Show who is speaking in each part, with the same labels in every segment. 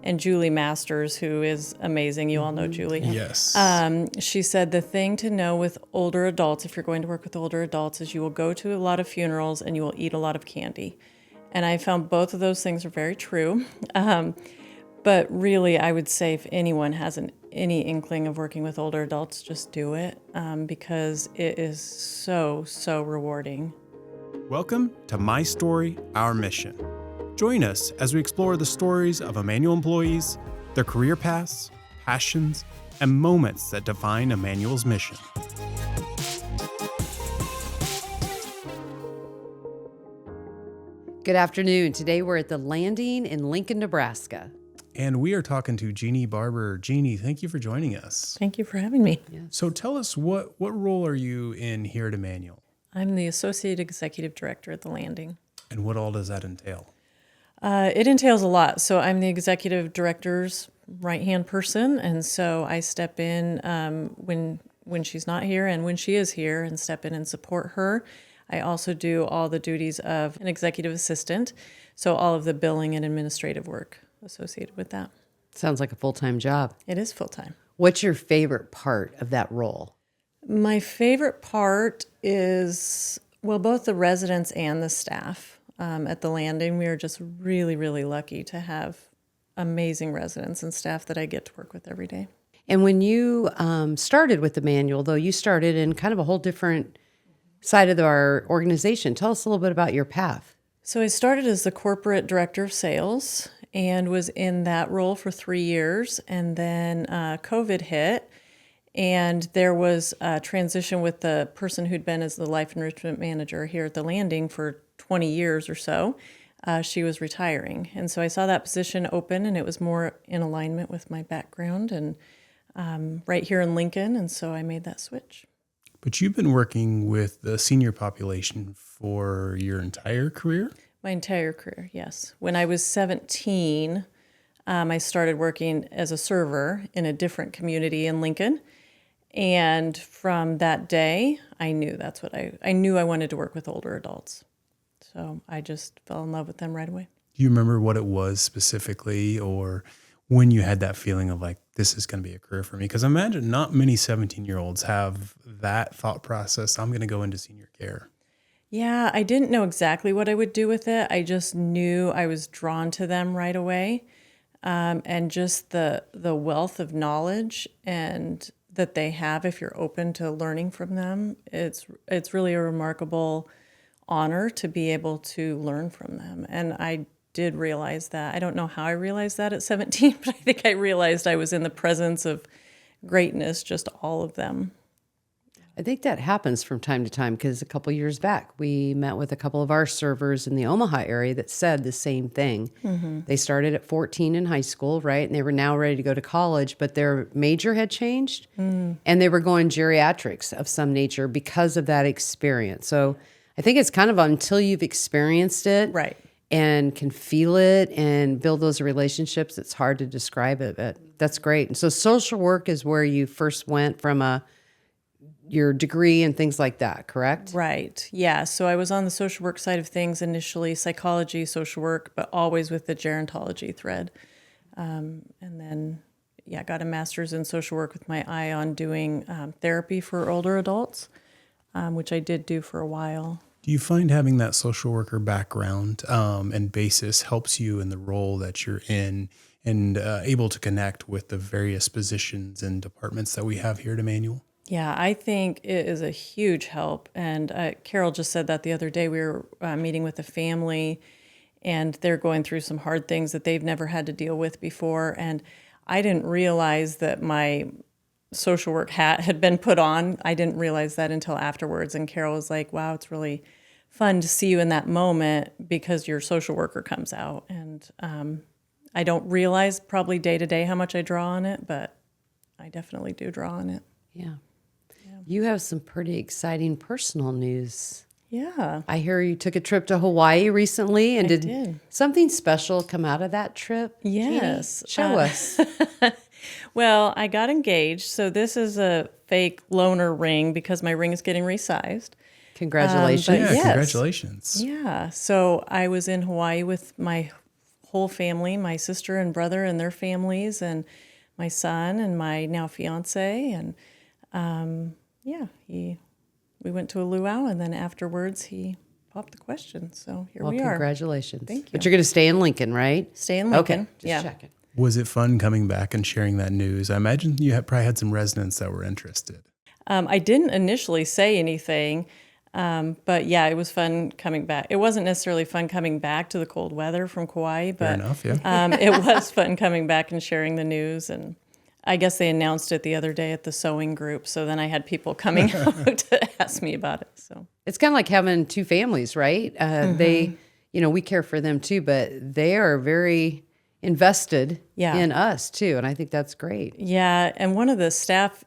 Speaker 1: And Julie Masters, who is amazing, you all know Julie.
Speaker 2: Yes.
Speaker 1: She said the thing to know with older adults, if you're going to work with older adults, is you will go to a lot of funerals and you will eat a lot of candy. And I found both of those things are very true. But really, I would say if anyone has any inkling of working with older adults, just do it because it is so, so rewarding.
Speaker 2: Welcome to My Story, Our Mission. Join us as we explore the stories of Immanuel employees, their career paths, passions, and moments that define Immanuel's mission.
Speaker 3: Good afternoon. Today we're at the Landing in Lincoln, Nebraska.
Speaker 2: And we are talking to Jeannie Barber. Jeannie, thank you for joining us.
Speaker 1: Thank you for having me.
Speaker 3: Yes.
Speaker 2: So tell us, what role are you in here at Immanuel?
Speaker 1: I'm the Associate Executive Director at the Landing.
Speaker 2: And what all does that entail?
Speaker 1: It entails a lot. So I'm the Executive Director's right-hand person, and so I step in when she's not here and when she is here and step in and support her. I also do all the duties of an executive assistant, so all of the billing and administrative work associated with that.
Speaker 3: Sounds like a full-time job.
Speaker 1: It is full-time.
Speaker 3: What's your favorite part of that role?
Speaker 1: My favorite part is, well, both the residents and the staff. At the Landing, we are just really, really lucky to have amazing residents and staff that I get to work with every day.
Speaker 3: And when you started with Immanuel, though, you started in kind of a whole different side of our organization. Tell us a little bit about your path.
Speaker 1: So I started as the corporate director of sales and was in that role for 3 years. And then COVID hit, and there was a transition with the person who'd been as the life enrichment manager here at the Landing for 20 years or so. She was retiring. And so I saw that position open, and it was more in alignment with my background and right here in Lincoln. And so I made that switch.
Speaker 2: But you've been working with the senior population for your entire career?
Speaker 1: My entire career, yes. When I was 17, I started working as a server in a different community in Lincoln. And from that day, I knew that's what I knew I wanted to work with older adults. So I just fell in love with them right away.
Speaker 2: Do you remember what it was specifically, or when you had that feeling of like, this is going to be a career for me? Because I imagine not many 17-year-olds have that thought process. I'm going to go into senior care.
Speaker 1: Yeah, I didn't know exactly what I would do with it. I just knew I was drawn to them right away. And just the wealth of knowledge and that they have, if you're open to learning from them, it's really a remarkable honor to be able to learn from them. And I did realize that. I don't know how I realized that at 17, but I think I realized I was in the presence of greatness, just all of them.
Speaker 3: I think that happens from time to time because a couple years back, we met with a couple of our servers in the Omaha area that said the same thing. Mm-hmm. They started at 14 in high school, right? And they were now ready to go to college, but their major had changed and they were going geriatrics of some nature because of that experience. So I think it's kind of until you've experienced it
Speaker 1: Right.
Speaker 3: and can feel it and build those relationships, it's hard to describe it, but that's great. And so social work is where you first went from your degree and things like that, correct?
Speaker 1: Right. Yeah. So I was on the social work side of things initially, psychology, social work, but always with the gerontology thread. And then, got a master's in social work with my eye on doing therapy for older adults, which I did do for a while.
Speaker 2: Do you find having that social worker background and basis helps you in the role that you're in and able to connect with the various positions and departments that we have here at Immanuel?
Speaker 1: Yeah, I think it is a huge help. And Carol just said that the other day. We were meeting with a family, and they're going through some hard things that they've never had to deal with before. And I didn't realize that my social work hat had been put on. I didn't realize that until afterwards. And Carol was like, wow, it's really fun to see you in that moment because your social worker comes out. And I don't realize probably day to day how much I draw on it, but I definitely do draw on it.
Speaker 3: Yeah. You have some pretty exciting personal news.
Speaker 1: Yeah.
Speaker 3: I hear you took a trip to Hawaii recently, and
Speaker 1: did.
Speaker 3: Something special come out of that trip?
Speaker 1: Yes.
Speaker 3: Jeannie? Show us.
Speaker 1: Well, I got engaged. So this is a fake loaner ring because my ring is getting resized.
Speaker 3: Congratulations.
Speaker 2: Yeah,
Speaker 1: yes.
Speaker 2: congratulations.
Speaker 1: Yeah. So I was in Hawaii with my whole family, my sister and brother and their families, and my son and my now fiance. And we went to a luau, and then afterwards he popped the question. So here we are.
Speaker 3: Congratulations.
Speaker 1: Thank you.
Speaker 3: But you're going to stay in Lincoln, right?
Speaker 1: Stay in Lincoln.
Speaker 3: Okay, just checking.
Speaker 2: Was it fun coming back and sharing that news? I imagine you probably had some residents that were interested.
Speaker 1: I didn't initially say anything, but yeah, it was fun coming back. It wasn't necessarily fun coming back to the cold weather from Kauai, but
Speaker 2: Fair enough, yeah.
Speaker 1: it was fun coming back and sharing the news. And I guess they announced it the other day at the sewing group, so then I had people coming out to ask me about it. So
Speaker 3: It's kind of like having two families, right? They, we care for them too, but they are very invested in us too. And I think that's great.
Speaker 1: yeah, and one of the staff,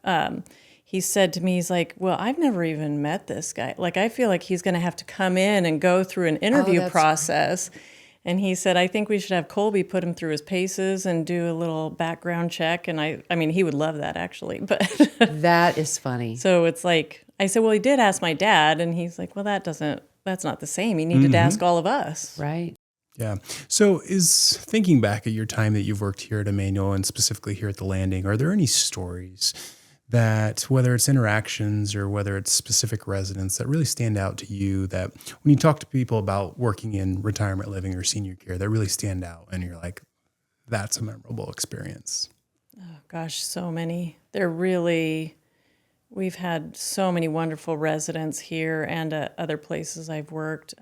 Speaker 1: he said to me, he's like, well, I've never even met this guy. Like, I feel like he's going to have to come in and go through an interview process. And he said, I think we should have Colby put him through his paces and do a little background check. And I mean, he would love that actually, but
Speaker 3: That is funny.
Speaker 1: so it's like, I said, well, he did ask my dad. And he's like, well, that's not the same. He needed to ask all of us.
Speaker 3: Right.
Speaker 2: Yeah. So thinking back at your time that you've worked here at Immanuel and specifically here at the Landing, are there any stories that, whether it's interactions or whether it's specific residents, that really stand out to you, that when you talk to people about working in retirement living or senior care, that really stand out and you're like, that's a memorable experience?
Speaker 1: Oh gosh, so many. We've had so many wonderful residents here and at other places I've worked.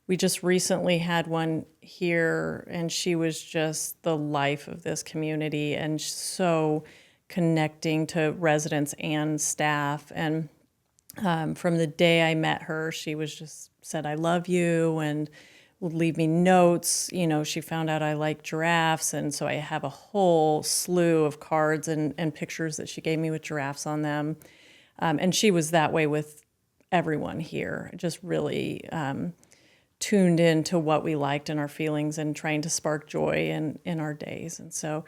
Speaker 1: We just recently had one here, and she was just the life of this community and so connecting to residents and staff. And from the day I met her, she was just said, I love you, and would leave me notes. She found out I like giraffes, and so I have a whole slew of cards and pictures that she gave me with giraffes on them. And she was that way with everyone here, just really tuned into what we liked and our feelings and trying to spark joy in our days. And so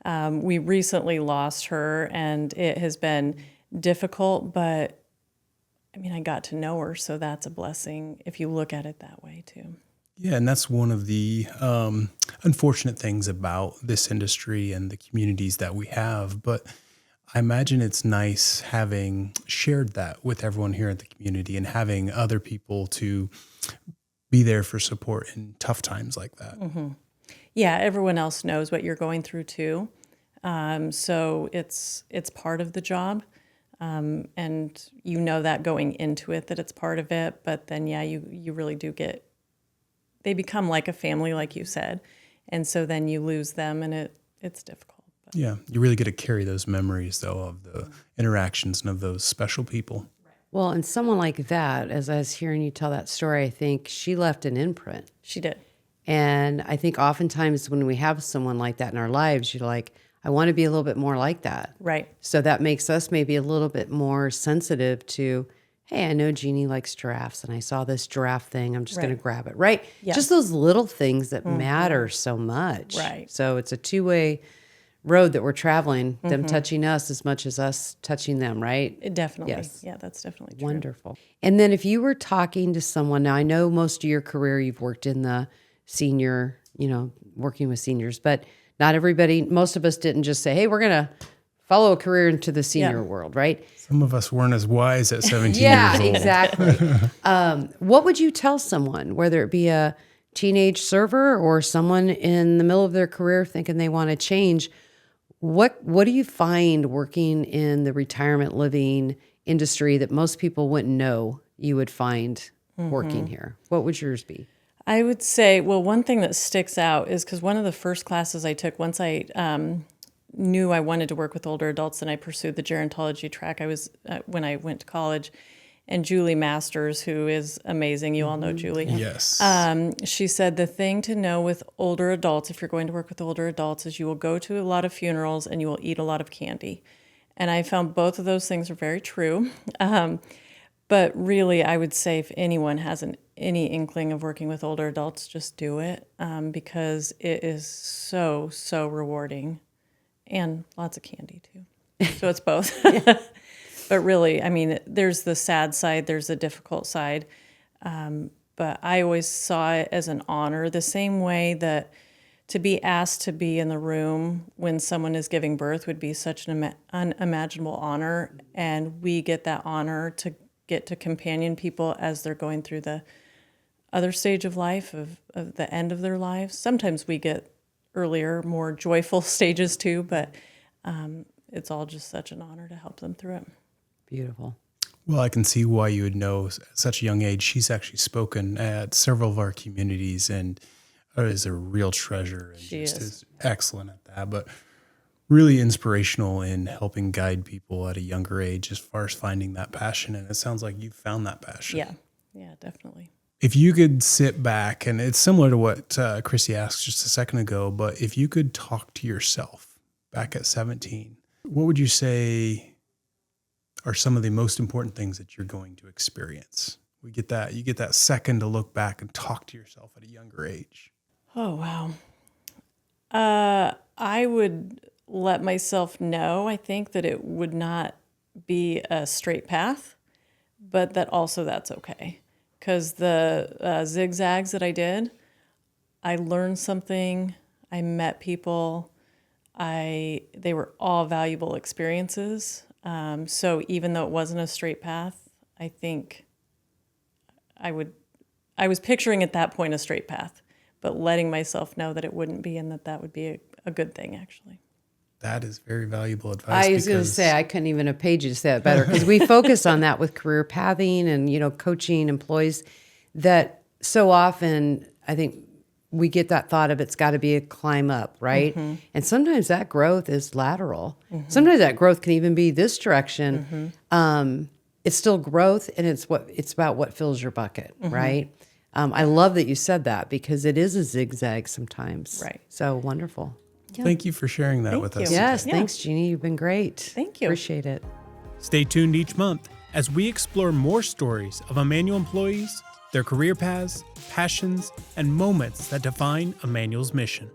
Speaker 1: we recently lost her, and it has been difficult, but I mean, I got to know her, so that's a blessing if you look at it that way too.
Speaker 2: Yeah, and that's one of the unfortunate things about this industry and the communities that we have. But I imagine it's nice having shared that with everyone here at the community and having other people to be there for support in tough times like that.
Speaker 1: Mm-hmm. Yeah, everyone else knows what you're going through too. So it's part of the job. And you know that going into it, that it's part of it. But then, yeah, you really do they become like a family, like you said. And so then you lose them, and it's difficult. But.
Speaker 2: Yeah, you really get to carry those memories, though, of the interactions and of those special people.
Speaker 3: Well, and someone like that, as I was hearing you tell that story, I think she left an imprint.
Speaker 1: She did.
Speaker 3: And I think oftentimes when we have someone like that in our lives, you're like, I want to be a little bit more like that.
Speaker 1: Right.
Speaker 3: So that makes us maybe a little bit more sensitive to, hey, I know Jeannie likes giraffes, and I saw this giraffe thing. I'm just going to grab it, right?
Speaker 1: Yeah.
Speaker 3: Just those little things that matter so much.
Speaker 1: Right.
Speaker 3: So it's a two-way road that we're traveling, them touching us as much as us touching them, right?
Speaker 1: Definitely.
Speaker 3: Yes.
Speaker 1: Yeah, that's definitely true.
Speaker 3: Wonderful. And then if you were talking to someone, now I know most of your career you've worked in the senior, working with seniors, but not everybody, most of us didn't just say, hey, we're going to follow a career into the senior world, right?
Speaker 2: Some of us weren't as wise at 17
Speaker 3: Yeah,
Speaker 2: years old.
Speaker 3: exactly. What would you tell someone, whether it be a teenage server or someone in the middle of their career thinking they want to change? What do you find working in the retirement living industry that most people wouldn't know you would find working here? What would yours be?
Speaker 1: I would say, well, one thing that sticks out is because one of the first classes I took, once I knew I wanted to work with older adults, and I pursued the gerontology track. I was when I went to college, and Julie Masters, who is amazing, you all know Julie.
Speaker 2: Yes.
Speaker 1: She said the thing to know with older adults, if you're going to work with older adults, is you will go to a lot of funerals and you will eat a lot of candy. And I found both of those things are very true. But really, I would say if anyone has any inkling of working with older adults, just do it because it is so, so rewarding. And lots of candy, too. So it's both. But really, I mean, there's the sad side, there's the difficult side. but I always saw it as an honor, the same way that to be asked to be in the room when someone is giving birth would be such an unimaginable honor. And we get that honor to get to companion people as they're going through the other stage of life, of the end of their lives. Sometimes we get earlier, more joyful stages too, but it's all just such an honor to help them through it.
Speaker 3: Beautiful.
Speaker 2: Well, I can see why you would know at such a young age. She's actually spoken at several of our communities and is a real treasure and
Speaker 1: She
Speaker 2: just
Speaker 1: is.
Speaker 2: is excellent at that, but really inspirational in helping guide people at a younger age as far as finding that passion. And it sounds like you found that passion.
Speaker 1: Yeah, definitely.
Speaker 2: If you could sit back, and it's similar to what Chrissy asked just a second ago, but if you could talk to yourself back at 17, what would you say are some of the most important things that you're going to experience? You get that second to look back and talk to yourself at a younger age.
Speaker 1: Oh, wow. I would let myself know, I think, that it would not be a straight path, but that also that's okay. Because the zigzags that I did, I learned something, I met people, they were all valuable experiences. So even though it wasn't a straight path, I think I was picturing at that point a straight path, but letting myself know that it wouldn't be, and that would be a good thing, actually.
Speaker 2: That is very valuable advice.
Speaker 3: I was going to say, I couldn't even have paid you to say that better, because we focus on that with career pathing and, coaching employees, that so often I think we get that thought of it's got to be a climb up, right? Mm-hmm. And sometimes that growth is lateral. Mm-hmm. Sometimes that growth can even be this direction. Mm-hmm. It's still growth, and it's about what fills your bucket, mm-hmm. right? I love that you said that, because it is a zigzag sometimes.
Speaker 1: Right.
Speaker 3: So wonderful.
Speaker 2: Yeah. Thank you for sharing that with us.
Speaker 3: Yes,
Speaker 2: today.
Speaker 3: thanks, Jeannie. You've been great.
Speaker 1: Thank you.
Speaker 3: Appreciate it.
Speaker 2: Stay tuned each month as we explore more stories of Immanuel employees, their career paths, passions, and moments that define Immanuel's mission.